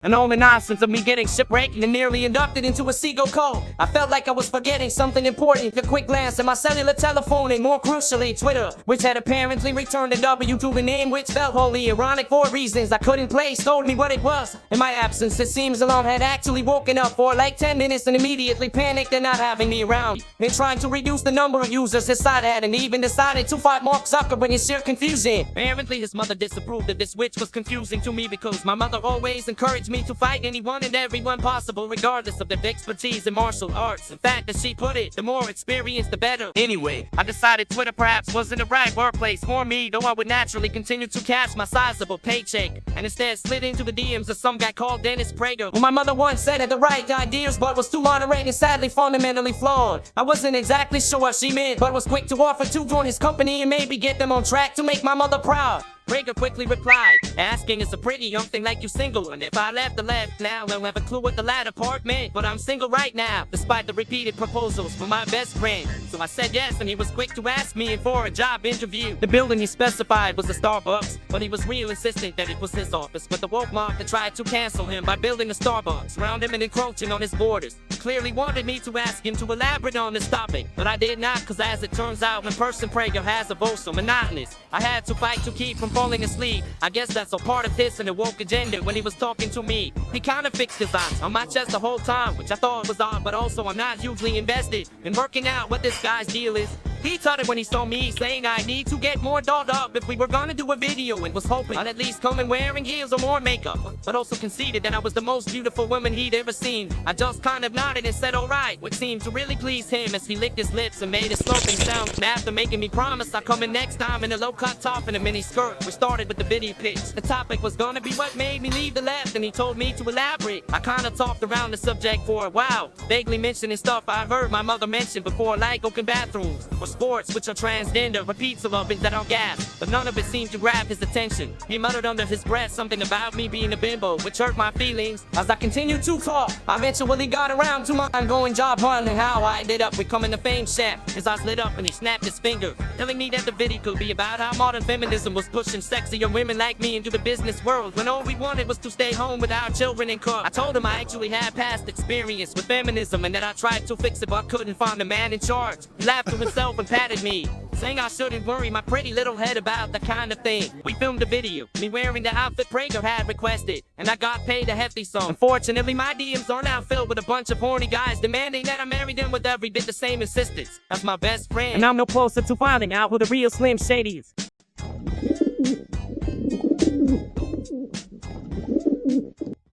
And all the nonsense of me getting shipwrecked and nearly inducted into a seagull cove. I felt like I was forgetting something important. A quick glance at my cellular telephone and more crucially Twitter, which had apparently returned a W to the name which felt wholly ironic for reasons I couldn't place, told me what it was. In my absence, it seems Alarm had actually woken up for like 10 minutes and immediately panicked at not having me around. In trying to reduce the number of users his site had, and even decided to fight Mark Zuckerberg in sheer confusion. Apparently his mother disapproved of this, which was confusing to me because my mother always encouraged me to fight anyone and everyone possible regardless of their expertise in martial arts. In fact, as she put it, the more experience the better. Anyway, I decided Twitter perhaps wasn't the right workplace for me, though I would naturally continue to cash my sizable paycheck, and instead slid into the DMs of some guy called Dennis Prager, who my mother once said had the right ideas but was too moderate and sadly fundamentally flawed. I wasn't exactly sure what she meant, but was quick to offer to join his company and maybe get them on track to make my mother proud. Prager quickly replied, asking, is a pretty young thing like you single, and if I left now, I'll have a clue what the latter part meant. But I'm single right now, despite the repeated proposals from my best friend. So I said yes, and he was quick to ask me in for a job interview. The building he specified was a Starbucks, but he was real insistent that it was his office. But the woke mob that tried to cancel him by building a Starbucks around him and encroaching on his borders clearly wanted me to ask him to elaborate on this topic, but I did not, cause as it turns out, in person Prager has a voice so monotonous I had to fight to keep from falling asleep. I guess that's a part of his and the woke agenda. When he was talking to me, he kinda fixed his eyes on my chest the whole time, which I thought was odd, but also I'm not hugely invested in working out what this guy's deal is. He tutted when he saw me, saying I need to get more dolled up if we were gonna do a video, and was hoping I'd at least come in wearing heels or more makeup, but also conceded that I was the most beautiful woman he'd ever seen. I just kind of nodded and said alright, which seemed to really please him as he licked his lips and made a slurping sound. And after making me promise I'd come in next time in a low-cut top and a mini skirt, we started with the video pitch. The topic was gonna be what made me leave the left, and he told me to elaborate. I kinda talked around the subject for a while, vaguely mentioning stuff I heard my mother mention before, like open bathrooms, or sports which are transgender, or pizza ovens that are gas, but none of it seemed to grab his attention. He muttered under his breath something about me being a bimbo, which hurt my feelings. As I continued to talk, I eventually got around to my ongoing job hunt and how I ended up becoming a fame chef. His eyes lit up and he snapped his finger, telling me that the video could be about how modern feminism was pushing sexier women like me into the business world when all we wanted was to stay home with our children and cook. I told him I actually had past experience with feminism and that I tried to fix it but couldn't find a man in charge. He laughed to himself and patted me, saying I shouldn't worry my pretty little head about that kind of thing. We filmed a video, me wearing the outfit Prager had requested, and I got paid a hefty sum. Unfortunately, my DMs are now filled with a bunch of horny guys demanding that I marry them with every bit the same insistence as my best friend. And I'm no closer to finding out who the real Slim Shady is.